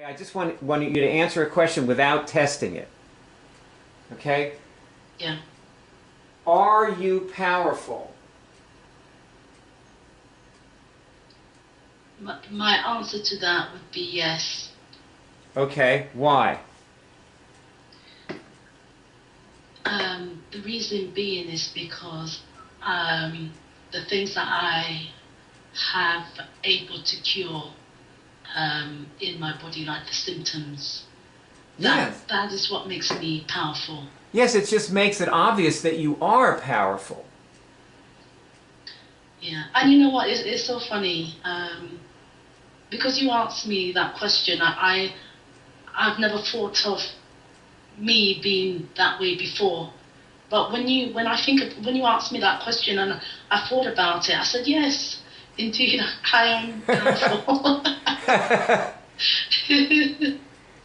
I just want you to answer a question without testing it. Okay? Yeah. Are you powerful? My answer to that would be yes. Okay, why? The reason being is because the things that I have able to cure in my body, like the symptoms, that is what makes me powerful. Yes, it just makes it obvious that you are powerful. Yeah, and you know what? It's so funny because you asked me that question. I've never thought of me being that way before. But when you asked me that question and I thought about it, I said yes, indeed, I am powerful.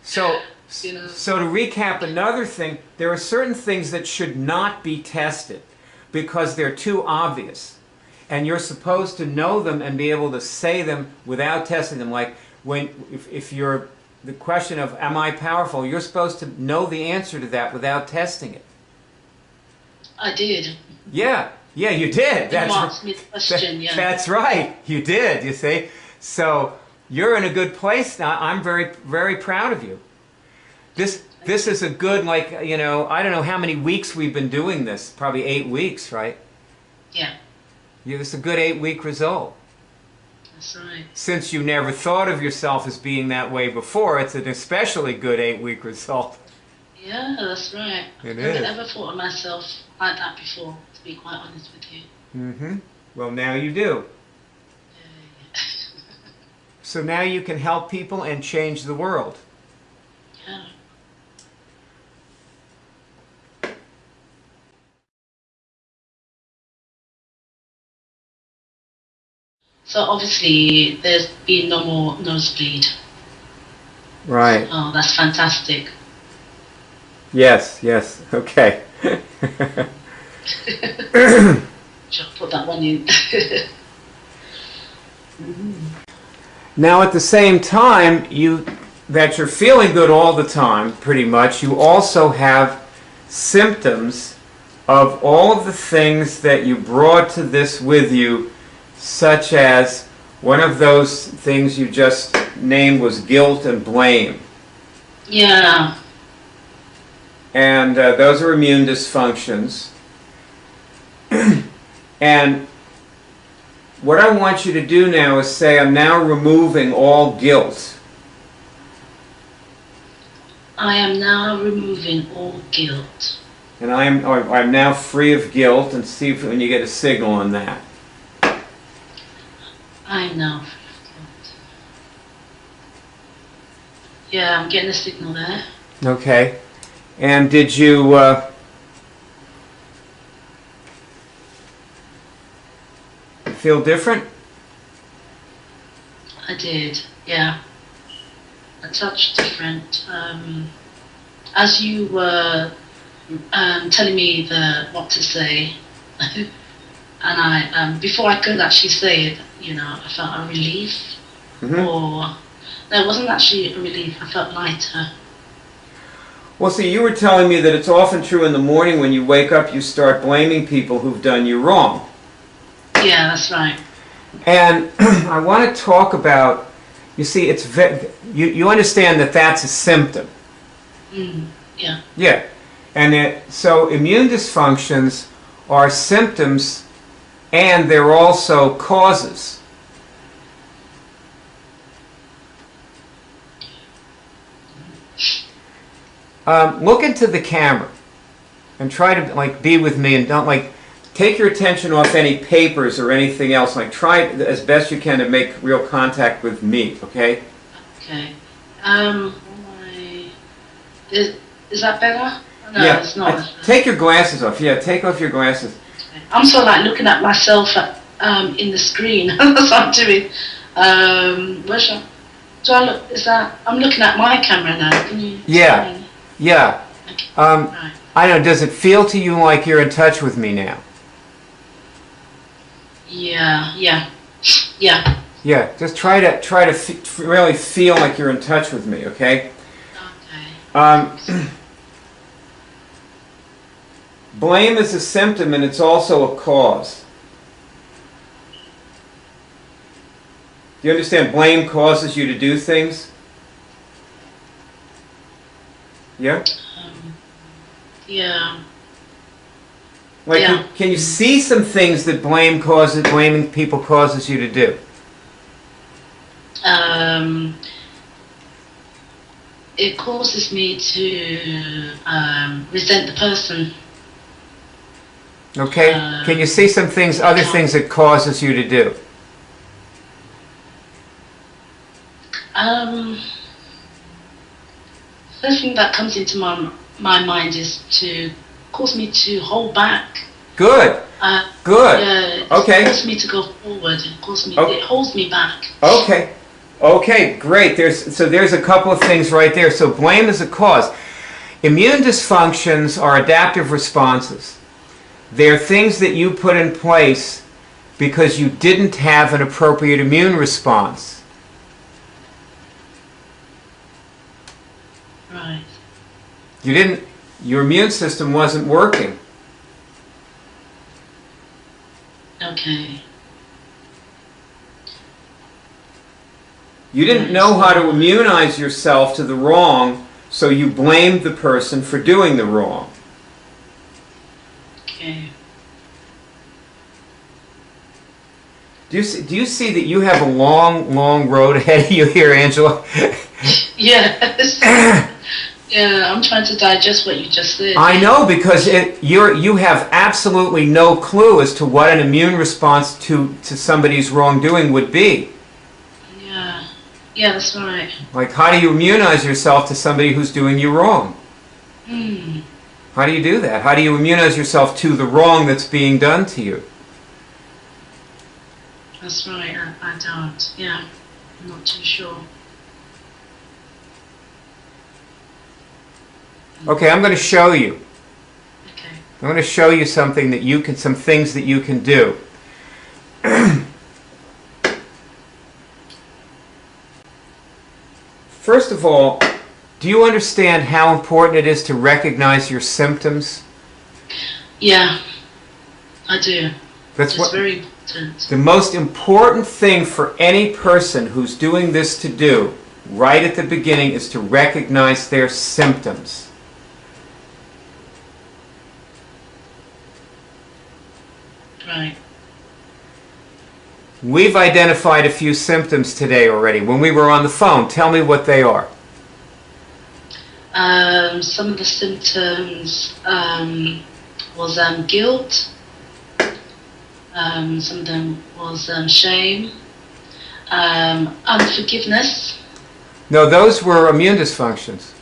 So to recap another thing, there are certain things that should not be tested because they're too obvious. And you're supposed to know them and be able to say them without testing them. Like if you're the question of am I powerful, you're supposed to know the answer to that without testing it. I did. Yeah, you did. You asked me the question, yeah. That's right, you did, you see. So you're in a good place now. I'm very, very proud of you. This is a good, like, I don't know how many weeks we've been doing this. Probably 8 weeks, right? Yeah. It's a good 8-week result. That's right. Since you never thought of yourself as being that way before, it's an especially good 8-week result. Yeah, that's right. It I've is. never thought of myself like that before, to be quite honest with you. Mm-hmm. Well, now you do. Yeah. So now you can help people and change the world. Yeah. So obviously there's been no more nosebleed. Right. Oh, that's fantastic. Yes, okay. Should put that one in. Now at the same time, that you're feeling good all the time, pretty much, you also have symptoms of all of the things that you brought to this with you, such as one of those things you just named was guilt and blame. Yeah. And those are immune dysfunctions. And what I want you to do now is say, I'm now removing all guilt. I am now removing all guilt. And I'm now free of guilt, and see if when you get a signal on that. I am now free of guilt. Yeah, I'm getting a signal there. Okay. And did you feel different? I did, yeah. A touch different. As you were telling me what to say, and I before I could actually say it, I felt a relief. Mm-hmm. Or no, it wasn't actually a relief. I felt lighter. Well, see, you were telling me that it's often true in the morning when you wake up, you start blaming people who've done you wrong. Yeah, that's right. And I want to talk about, you see, you understand that that's a symptom. Yeah. Yeah. And so immune dysfunctions are symptoms, and they're also causes. Look into the camera and try to be with me, and don't take your attention off any papers or anything else. Try as best you can to make real contact with me, okay? Okay. Is that better? No, Yeah. it's not. Take your glasses off. Yeah, take off your glasses. Okay. I'm sort of looking at myself in the screen. That's what I'm doing. Do I look? I'm looking at my camera now. Can you? Yeah. Yeah. Okay. Right. I don't know, does it feel to you like you're in touch with me now? Yeah. Yeah, just try to really feel like you're in touch with me, okay? Okay. Blame is a symptom and it's also a cause. Do you understand? Blame causes you to do things? Yeah? Yeah. Like, Yeah. can you see some things that blaming people causes you to do? It causes me to resent the person. Okay? Can you see some things, other things it causes you to do? First thing that comes into my mind is to cause me to hold back. Good. Good. Yeah, Okay. It causes me to go forward. It holds me back. Okay. Okay, great. There's a couple of things right there. So blame is a cause. Immune dysfunctions are adaptive responses. They're things that you put in place because you didn't have an appropriate immune response. Right. Your immune system wasn't working. Okay. You didn't know how to immunize yourself to the wrong, so you blamed the person for doing the wrong. Okay. Do you see that you have a long, long road ahead of you here, Angela? Yes. Yeah, I'm trying to digest what you just said. I know, because you have absolutely no clue as to what an immune response to somebody's wrongdoing would be. Yeah. Yeah, that's right. Like, how do you immunize yourself to somebody who's doing you wrong? How do you do that? How do you immunize yourself to the wrong that's being done to you? That's right. I don't. Yeah. I'm not too sure. Okay, I'm going to show you. Okay. I'm going to show you something that some things that you can do. First of all, do you understand how important it is to recognize your symptoms? Yeah, I do. That's It's very important. the most important thing for any person who's doing this to do, right at the beginning, is to recognize their symptoms. Right. We've identified a few symptoms today already. When we were on the phone, tell me what they are. Some of the symptoms was guilt. Some of them was shame, unforgiveness. No, those were immune dysfunctions.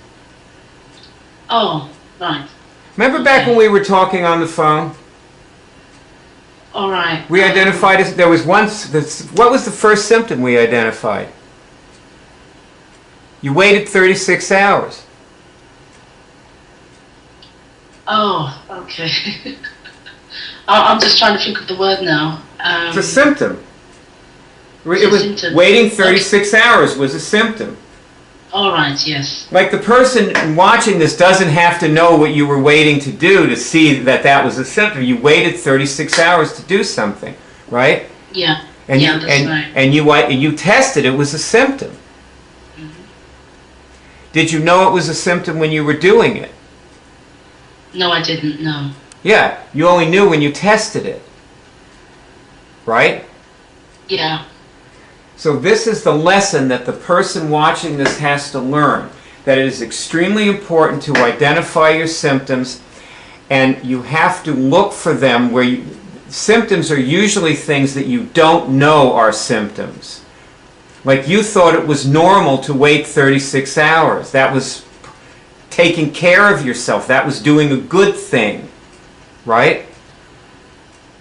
Oh, right. Remember back when we were talking on the phone? All right. We identified, there was what was the first symptom we identified? You waited 36 hours. Oh, okay. I'm just trying to think of the word now. It's a symptom. It was waiting 36 hours was a symptom. All right, yes. Like, the person watching this doesn't have to know what you were waiting to do to see that that was a symptom. You waited 36 hours to do something, right? Yeah. And yeah, that's right. And you tested it was a symptom. Mm-hmm. Did you know it was a symptom when you were doing it? No, I didn't, no. Yeah, you only knew when you tested it, right? Yeah. So this is the lesson that the person watching this has to learn, that it is extremely important to identify your symptoms, and you have to look for them where symptoms are usually things that you don't know are symptoms. Like, you thought it was normal to wait 36 hours. That was taking care of yourself. That was doing a good thing, right?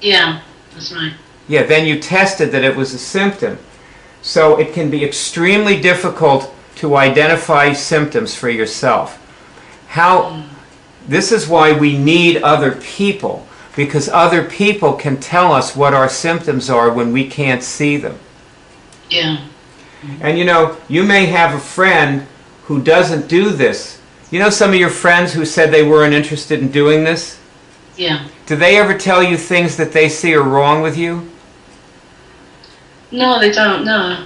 Yeah, that's right. Yeah, then you tested that it was a symptom. So it can be extremely difficult to identify symptoms for yourself. This is why we need other people, because other people can tell us what our symptoms are when we can't see them. Yeah. And you know, you may have a friend who doesn't do this. You know some of your friends who said they weren't interested in doing this? Yeah. Do they ever tell you things that they see are wrong with you? No, they don't, no.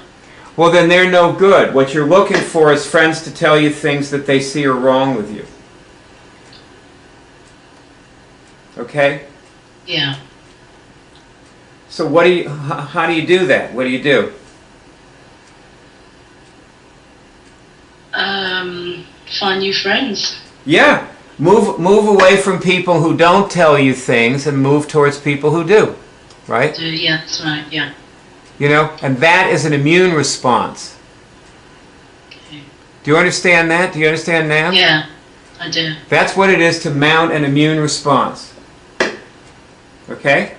Well, then they're no good. What you're looking for is friends to tell you things that they see are wrong with you. Okay? Yeah. So how do you do that? What do you do? Find new friends. Yeah. Move away from people who don't tell you things and move towards people who do. Right? Yeah, that's right, yeah. You know, and that is an immune response. Okay. Do you understand that? Do you understand now? Yeah, I do. That's what it is to mount an immune response. Okay?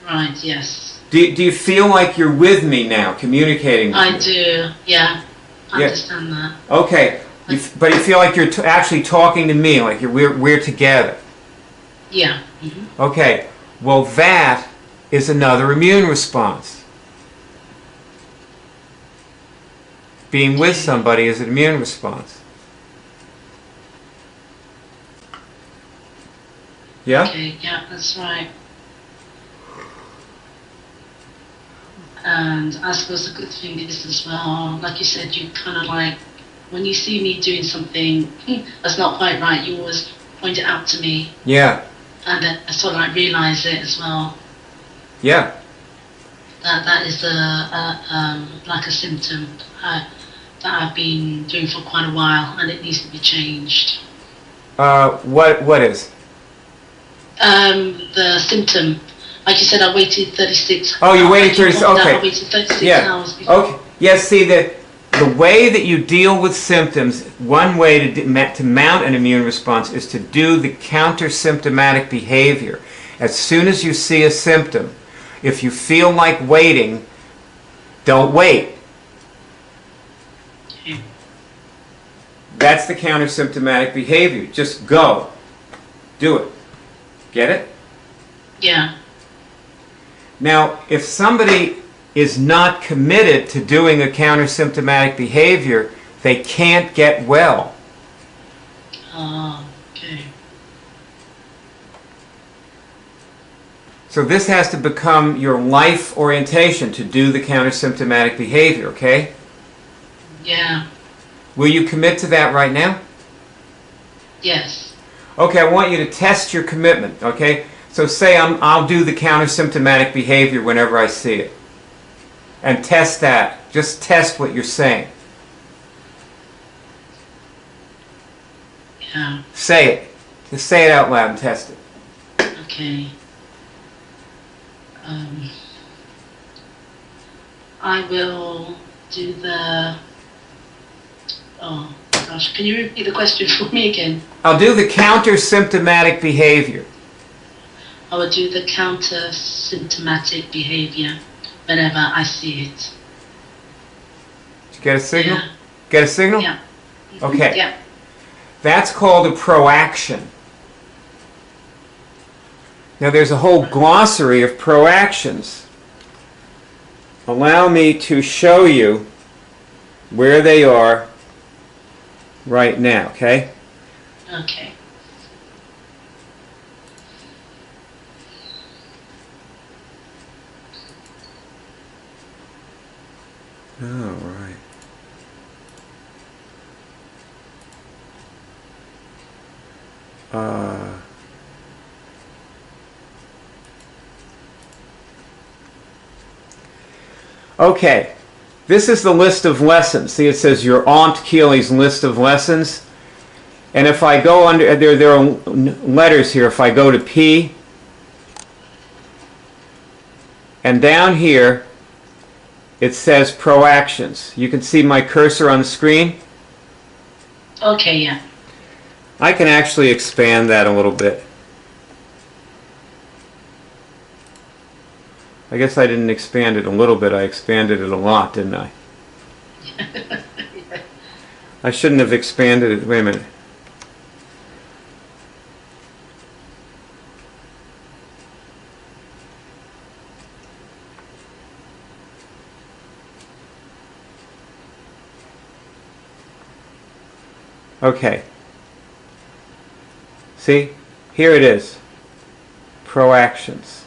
Right, yes. Do you feel like you're with me now, communicating with me? I do, yeah. I Yeah. understand that. Okay, but you feel like you're actually talking to me, like we're together. Yeah. Okay, well that is another immune response. Being with somebody is an immune response. Yeah? Okay, yeah, that's right. And I suppose the good thing is as well, like you said, you kind of like, when you see me doing something that's not quite right, you always point it out to me. Yeah. And then I sort of like realise it as well. Yeah. That is like a symptom that I've been doing for quite a while, and it needs to be changed. What is? The symptom, like you said, I waited 36. Oh, you waited 36. Okay. I waited 36 hours before. Okay. Yes. See, the way that you deal with symptoms, one way to mount an immune response is to do the counter-symptomatic behavior. As soon as you see a symptom, if you feel like waiting, don't wait. Okay. That's the counter-symptomatic behavior. Just go. Do it. Get it? Yeah. Now, if somebody is not committed to doing a counter-symptomatic behavior, they can't get well. Oh, okay. So this has to become your life orientation to do the counter-symptomatic behavior, okay? Yeah. Will you commit to that right now? Yes. Okay, I want you to test your commitment, okay? So say I'll do the counter-symptomatic behavior whenever I see it. And test that. Just test what you're saying. Yeah. Say it. Just say it out loud and test it. Okay. I will do the... Oh, gosh. Can you repeat the question for me again? I'll do the counter-symptomatic behavior. I will do the counter-symptomatic behavior whenever I see it. Did you get a signal? Yeah. Get a signal? Yeah. Okay. Yeah. That's called a proaction. Now there's a whole glossary of proactions. Allow me to show you where they are right now, okay? Okay. Oh, right. Okay, this is the list of lessons. See, it says your Aunt Keely's list of lessons. And if I go under, there are letters here. If I go to P, and down here, it says proactions. You can see my cursor on the screen. Okay, yeah. I can actually expand that a little bit. I guess I didn't expand it a little bit. I expanded it a lot, didn't I? Yeah. I shouldn't have expanded it. Wait a minute. Okay. See? Here it is. Proactions.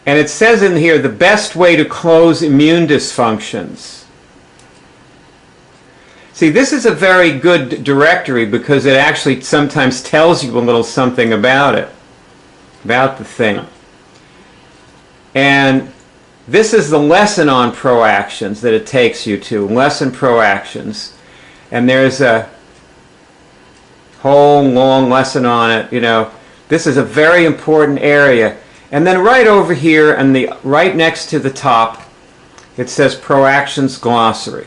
And it says in here the best way to close immune dysfunctions. See, this is a very good directory because it actually sometimes tells you a little something about it, about the thing. And this is the lesson on proactions that it takes you to, lesson proactions. And there's a whole long lesson on it, you know. This is a very important area. And then right over here and right next to the top, it says Proactions Glossary.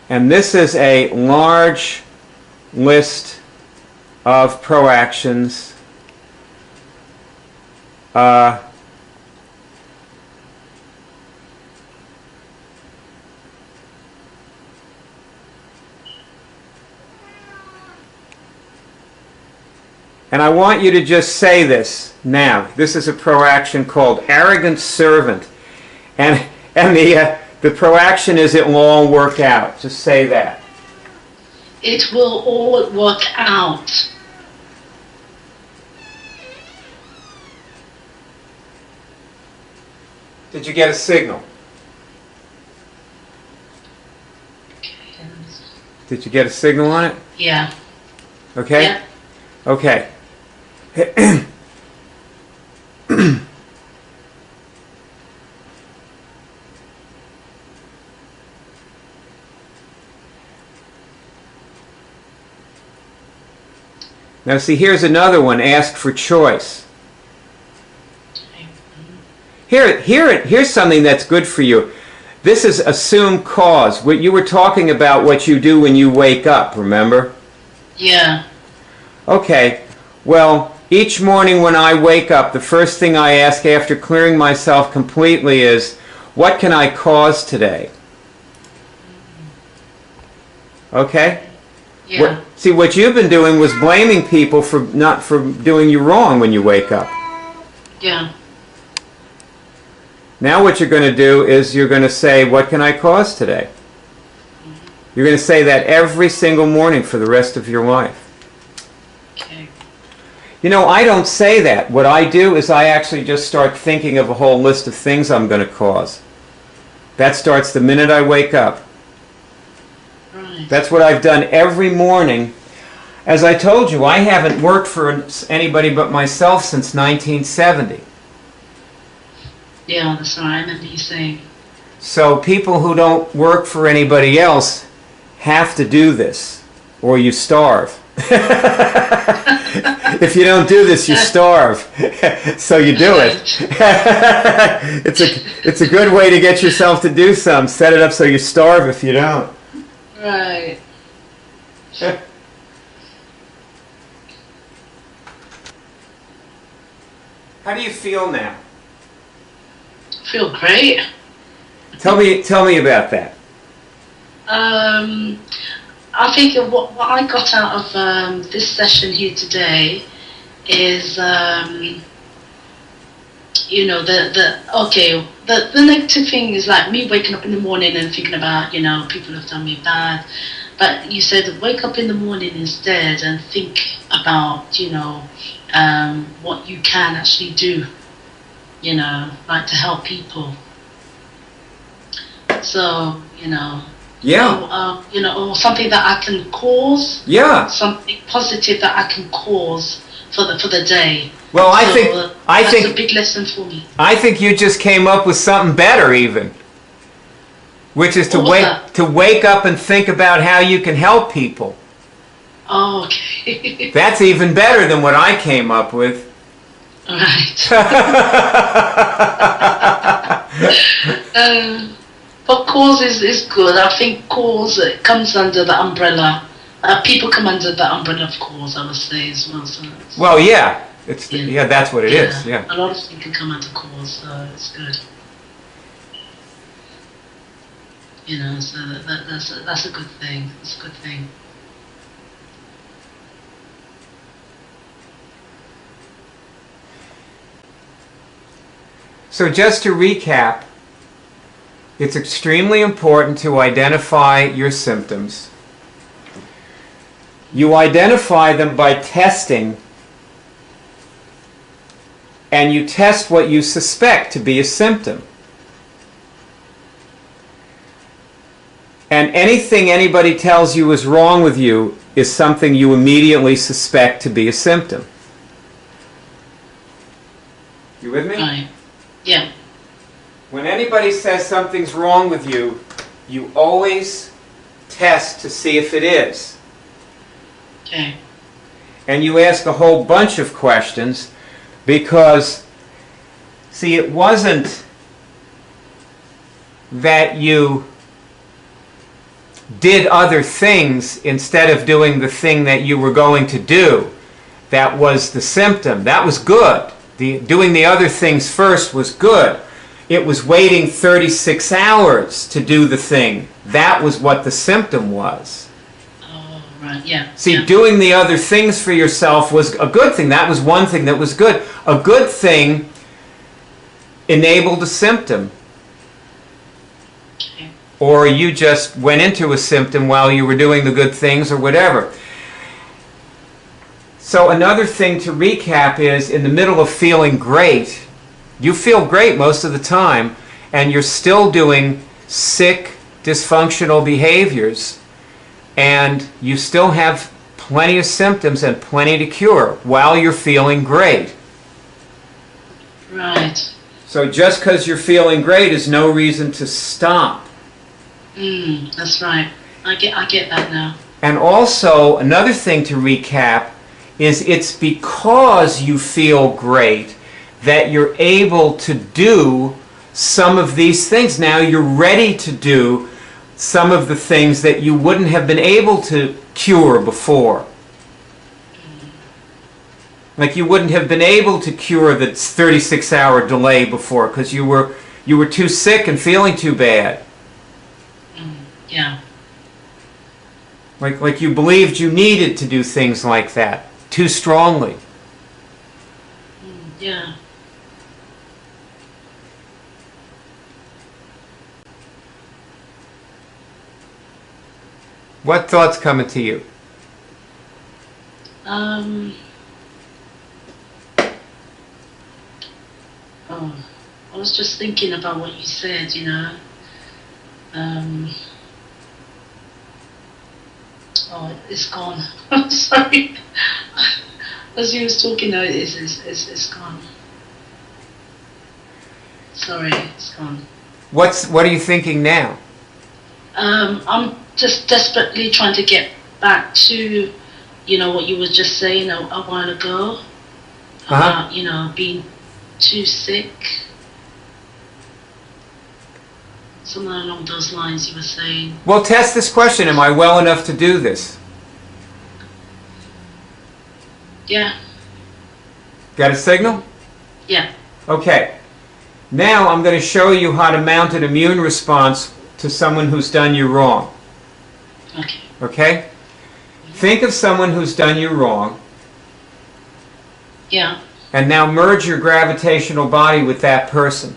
And this is a large list of proactions. And I want you to just say this now. This is a proaction called Arrogant Servant. And the proaction is it will all work out. Just say that. It will all work out. Did you get a signal? Did you get a signal on it? Yeah. Okay? Yeah. Okay. Now see, here's another one, ask for choice. Here's something that's good for you. This is assume cause. What you were talking about what you do when you wake up, remember? Yeah. Okay. Well, each morning when I wake up, the first thing I ask after clearing myself completely is, what can I cause today? Okay? Yeah. What you've been doing was blaming people for doing you wrong when you wake up. Yeah. Now what you're going to do is you're going to say, what can I cause today? You're going to say that every single morning for the rest of your life. Okay. You know, I don't say that. What I do is I actually just start thinking of a whole list of things I'm going to cause. That starts the minute I wake up. Right. That's what I've done every morning. As I told you, I haven't worked for anybody but myself since 1970. Yeah, that's what I remember you saying. So people who don't work for anybody else have to do this, or you starve. If you don't do this, you starve. So you do it. It's a good way to get yourself to do something. Set it up so you starve if you don't. Right. How do you feel now? Feel great. Tell me about that. I think that what I got out of this session here today is, you know, the negative thing is like me waking up in the morning and thinking about, you know, people have done me bad. But you said wake up in the morning instead and think about, you know, what you can actually do, you know, like to help people. So, you know. Yeah. You know, or something that I can cause. Yeah. Something positive that I can cause for the day. Well, I so, think that's a big lesson for me. I think you just came up with something better, even, which is to wake up and think about how you can help people. Oh, okay. That's even better than what I came up with. Right. But cause is good. I think cause comes under the umbrella. People come under the umbrella of cause, I would say as well. So well, yeah, that's what it is. Yeah. A lot of things can come under cause, so it's good. You know, so that's a good thing. That's a good thing. So just to recap, It's extremely important to identify your symptoms. You identify them by testing, and you test what you suspect to be a symptom. And anything anybody tells you is wrong with you is something you immediately suspect to be a symptom. You with me? Right. Yeah. When anybody says something's wrong with you, you always test to see if it is. Okay. And you ask a whole bunch of questions because, see, it wasn't that you did other things instead of doing the thing that you were going to do. That was the symptom. That was good. Doing the other things first was good. It was waiting 36 hours to do the thing. That was what the symptom was. Oh, right, yeah. See, yeah. Doing the other things for yourself was a good thing. That was one thing that was good. A good thing enabled a symptom. Okay. Or you just went into a symptom while you were doing the good things or whatever. So another thing to recap is, in the middle of feeling great, you feel great most of the time, and you're still doing sick, dysfunctional behaviors, and you still have plenty of symptoms and plenty to cure while you're feeling great. Right. So just because you're feeling great is no reason to stop. That's right. I get that now. And also, another thing to recap is, it's because you feel great that you're able to do some of these things. Now you're ready to do some of the things that you wouldn't have been able to cure before. Like you wouldn't have been able to cure the 36-hour delay before because you were too sick and feeling too bad. Yeah. Like you believed you needed to do things like that too strongly. Yeah. What thoughts coming to you? I was just thinking about what you said, you know. It's gone. I'm sorry. As you was talking, no, it's gone. Sorry, it's gone. What are you thinking now? I'm just desperately trying to get back to, you know, what you were just saying a while ago about, you know, being too sick. Something along those lines you were saying. Well, test this question. Am I well enough to do this? Yeah. Got a signal? Yeah. Okay. Now I'm going to show you how to mount an immune response to someone who's done you wrong. Okay. Okay? Think of someone who's done you wrong. Yeah. And now merge your gravitational body with that person.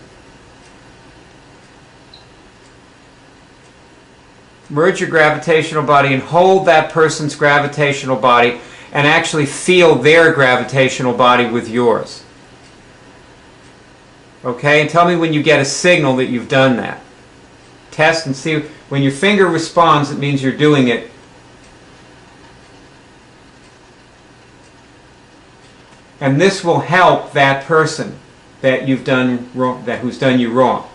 Merge your gravitational body and hold that person's gravitational body and actually feel their gravitational body with yours. Okay? And tell me when you get a signal that you've done that. Test and see. When your finger responds, it means you're doing it. And this will help that person that you've done wrong, who's done you wrong.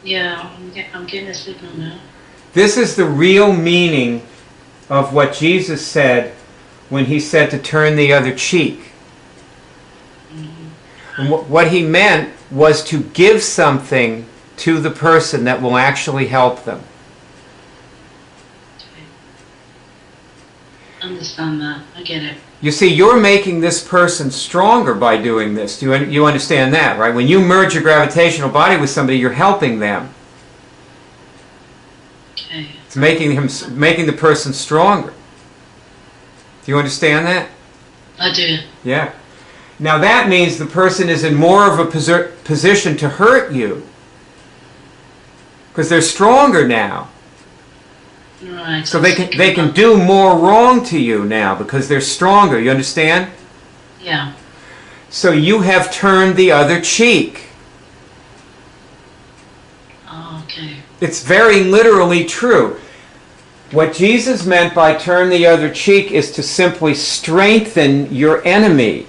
Yeah, I'm getting a signal now. This is the real meaning of what Jesus said when he said to turn the other cheek. And what he meant was to give something to the person that will actually help them. Okay. Understand that. I get it. You see, you're making this person stronger by doing this. You understand that, right? When you merge your gravitational body with somebody, you're helping them. Okay. It's making the person stronger. Do you understand that? I do. Yeah. Now that means the person is in more of a position to hurt you because they're stronger now. Right. So they can do more wrong to you now because they're stronger. You understand? Yeah. So you have turned the other cheek. Okay. It's very literally true. What Jesus meant by turn the other cheek is to simply strengthen your enemy.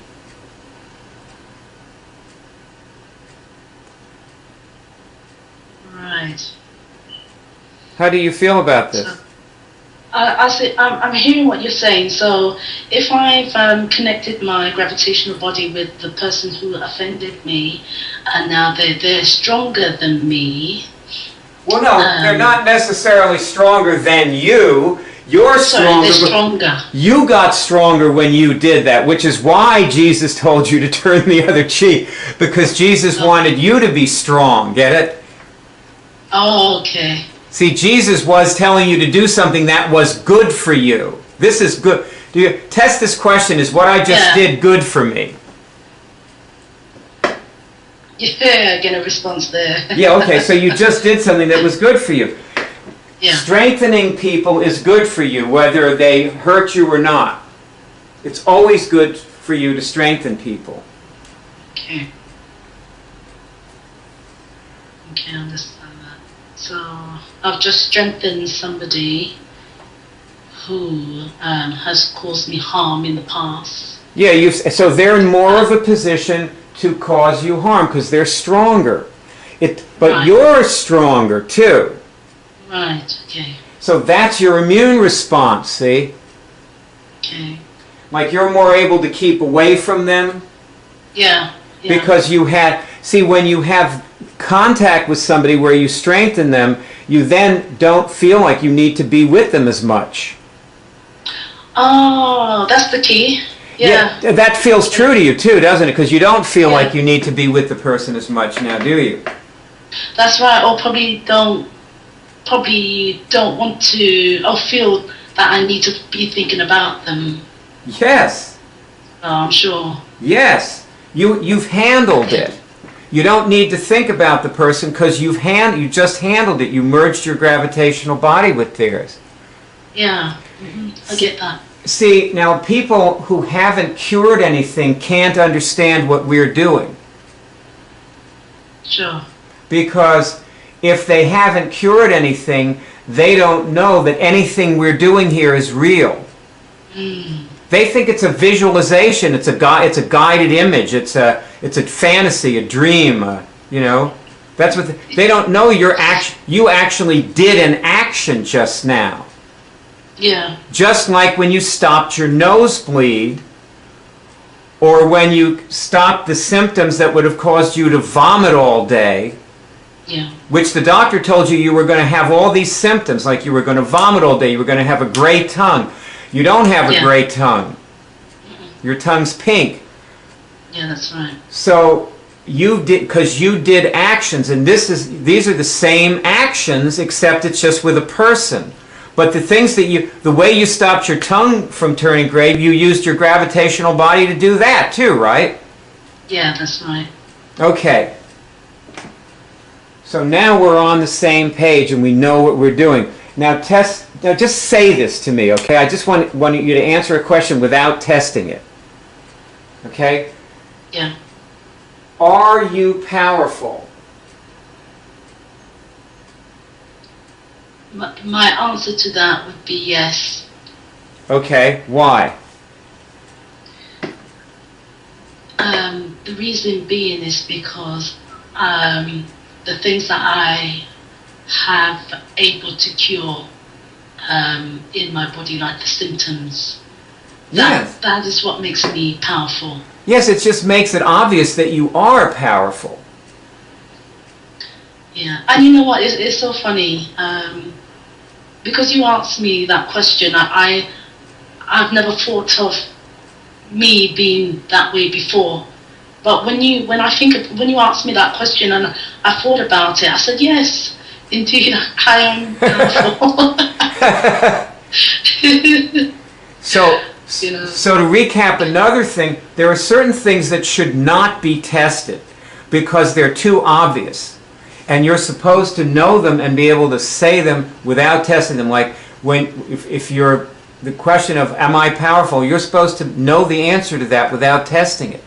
Right. How do you feel about this? I'm hearing what you're saying. So if I've connected my gravitational body with the person who offended me, and now they're stronger than me. Well, no, they're not necessarily stronger than you. You're stronger. They're stronger. You got stronger when you did that, which is why Jesus told you to turn the other cheek, because Jesus wanted you to be strong. Get it? Oh, okay. See, Jesus was telling you to do something that was good for you. This is good. Do you test this question? Is what I just did good for me? Yeah, get a response there. Yeah, okay, so you just did something that was good for you. Yeah. Strengthening people is good for you, whether they hurt you or not. It's always good for you to strengthen people. Okay. Okay, I understand that. So, I've just strengthened somebody who has caused me harm in the past. Yeah, so they're in more of a position to cause you harm because they're stronger. But you're stronger too. Right, okay. So that's your immune response, see? Okay. Like you're more able to keep away from them. Yeah. Because when you have contact with somebody where you strengthen them, you then don't feel like you need to be with them as much. Oh, that's the key. Yeah. That feels true to you too, doesn't it? Because you don't feel like you need to be with the person as much now, do you? That's right. Or probably don't want to, or feel that I need to be thinking about them. Yes. Oh, I'm sure. Yes. You've handled it. You don't need to think about the person because you just handled it. You merged your gravitational body with theirs. Yeah. I get that. See, now people who haven't cured anything can't understand what we're doing. Sure. Because if they haven't cured anything, they don't know that anything we're doing here is real. They think it's a visualization, it's a guided image, it's a fantasy, a dream, That's what they don't know. You actually did an action just now. Yeah. Just like when you stopped your nosebleed, or when you stopped the symptoms that would have caused you to vomit all day. Yeah. Which the doctor told you were going to have all these symptoms, like you were going to vomit all day, you were going to have a gray tongue. You don't have a gray tongue. Your tongue's pink. Yeah, that's right. So because you did actions, and these are the same actions, except it's just with a person. But the way you stopped your tongue from turning gray, you used your gravitational body to do that too, right? Yeah, that's right. Okay. So now we're on the same page and we know what we're doing. Now just say this to me, okay? I just want you to answer a question without testing it. Okay? Yeah. Are you powerful? My answer to that would be yes. Okay, why? The reason being is because the things that I have able to cure in my body, like the symptoms, that is what makes me powerful. Yes, it just makes it obvious that you are powerful. Yeah, and you know what? It's so funny. Because you asked me that question, I've never thought of me being that way before. But when you asked me that question and I thought about it, I said yes, indeed, I am powerful. So to recap another thing, there are certain things that should not be tested because they're too obvious. And you're supposed to know them and be able to say them without testing them. Like if you're the question of am I powerful, you're supposed to know the answer to that without testing it.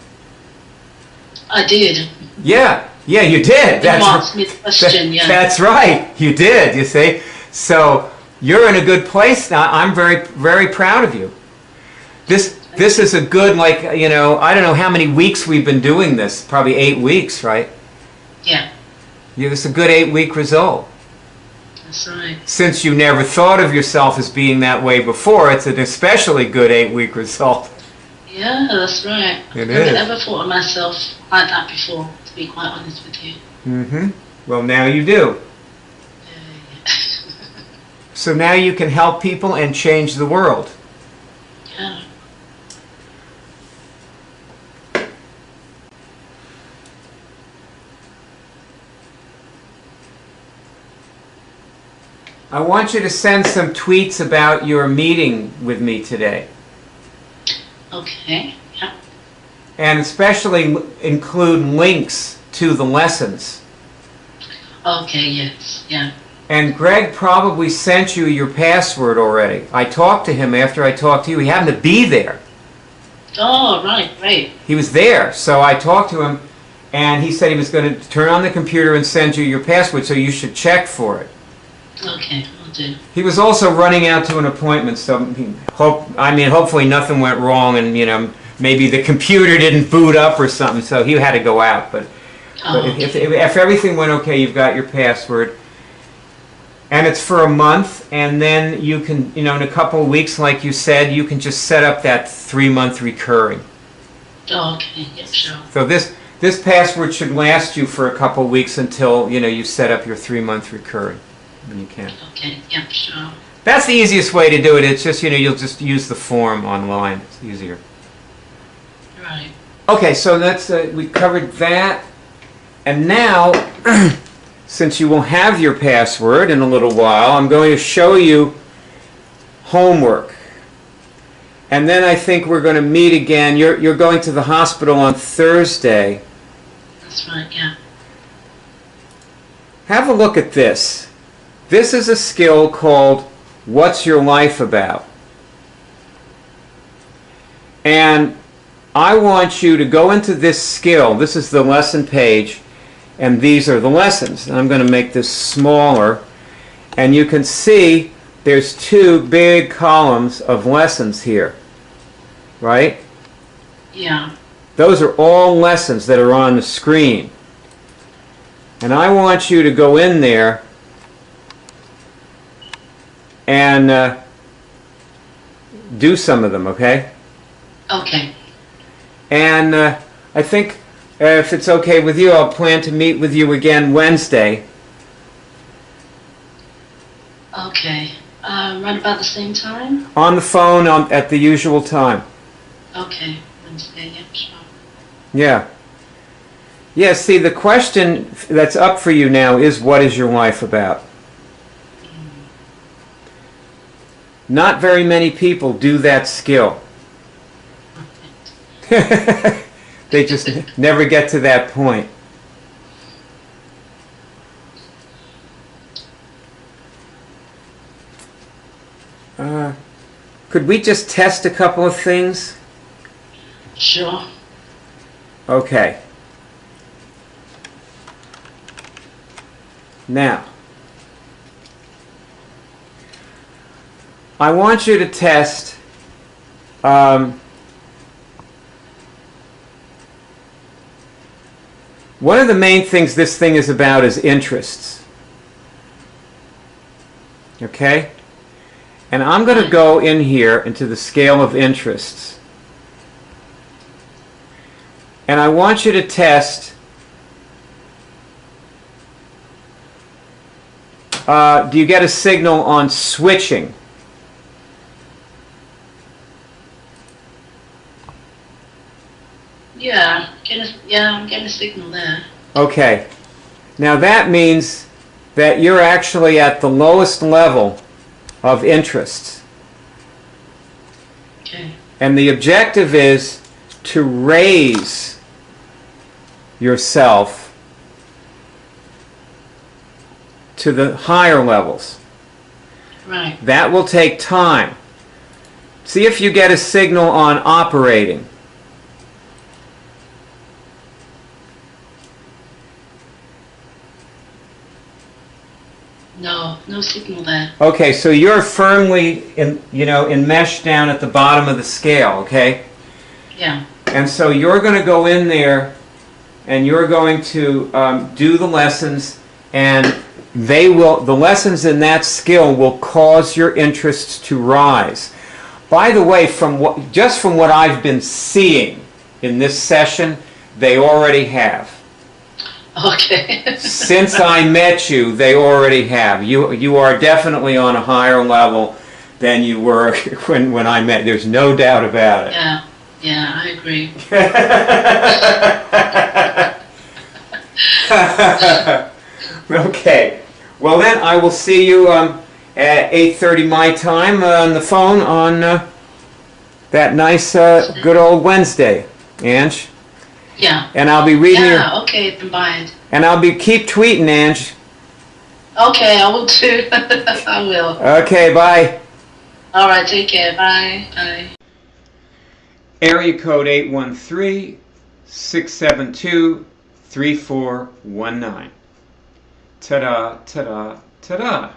I did. Yeah, you did. Asked me the question, yeah. That's right. You did, you see. So you're in a good place now. I'm very, very proud of you. This is a good, like, I don't know how many weeks we've been doing this. Probably 8 weeks, right? Yeah. Yeah, this is a good 8-week result. That's right. Since you never thought of yourself as being that way before, it's an especially good 8-week result. Yeah, that's right. It I've is. never thought of myself like that before, to be quite honest with you. Mm-hmm. Well, now you do. Yeah. So now you can help people and change the world. Yeah. I want you to send some tweets about your meeting with me today. Okay. Yeah. And especially include links to the lessons. Okay, yes. Yeah. And Greg probably sent you your password already. I talked to him after I talked to you. He happened to be there. Oh, right, great. He was there, so I talked to him, and he said he was going to turn on the computer and send you your password, so you should check for it. Okay, I'll do. He was also running out to an appointment, so hopefully nothing went wrong, and maybe the computer didn't boot up or something, so he had to go out. But Okay. if everything went okay, you've got your password, and it's for a month, and then you can, in a couple of weeks, like you said, you can just set up that 3-month recurring. Okay, yeah, sure. So this password should last you for a couple of weeks until you set up your 3-month recurring. When you can. Okay, yeah, sure. That's the easiest way to do it. It's just, you'll just use the form online. It's easier. Right. Okay, so that's we covered that. And now, since you will have your password in a little while, I'm going to show you homework. And then I think we're going to meet again. You're going to the hospital on Thursday. That's right, yeah. Have a look at this. This is a skill called What's Your Life About? And I want you to go into this skill. This is the lesson page, and these are the lessons. And I'm going to make this smaller. And you can see there's 2 big columns of lessons here, right? Yeah. Those are all lessons that are on the screen. And I want you to go in there and do some of them, okay? Okay. And I think if it's okay with you, I'll plan to meet with you again Wednesday. Okay. Right about the same time? On the phone at the usual time. Okay. Wednesday, yeah, sure. Yeah. Yeah, see, the question that's up for you now is, what is your life about? Not very many people do that skill. They just never get to that point. Could we just test a couple of things? Sure. Okay. Now, I want you to test one of the main things this thing is about is interests. Okay? And I'm going to go in here into the scale of interests. And I want you to test do you get a signal on switching? Yeah, I'm getting a signal there. Okay. Now that means that you're actually at the lowest level of interest. Okay. And the objective is to raise yourself to the higher levels. Right. That will take time. See if you get a signal on operating. No, no signal there. Okay, so you're firmly enmeshed down at the bottom of the scale, okay? Yeah. And so you're going to go in there and you're going to do the lessons, and the lessons in that skill will cause your interests to rise. By the way, just from what I've been seeing in this session, they already have. Okay. Since I met you, they already have. You are definitely on a higher level than you were when I met. There's no doubt about it. Yeah, I agree. Okay. Well then, I will see you at 8:30 my time on the phone on that nice good old Wednesday, Ange. Yeah. And I'll be reading your... Yeah, okay, combined. And I'll keep tweeting, Ange. Okay, I will too. I will. Okay, bye. All right, take care. Bye. Bye. Area code 813-672-3419. Ta-da, ta-da, ta-da.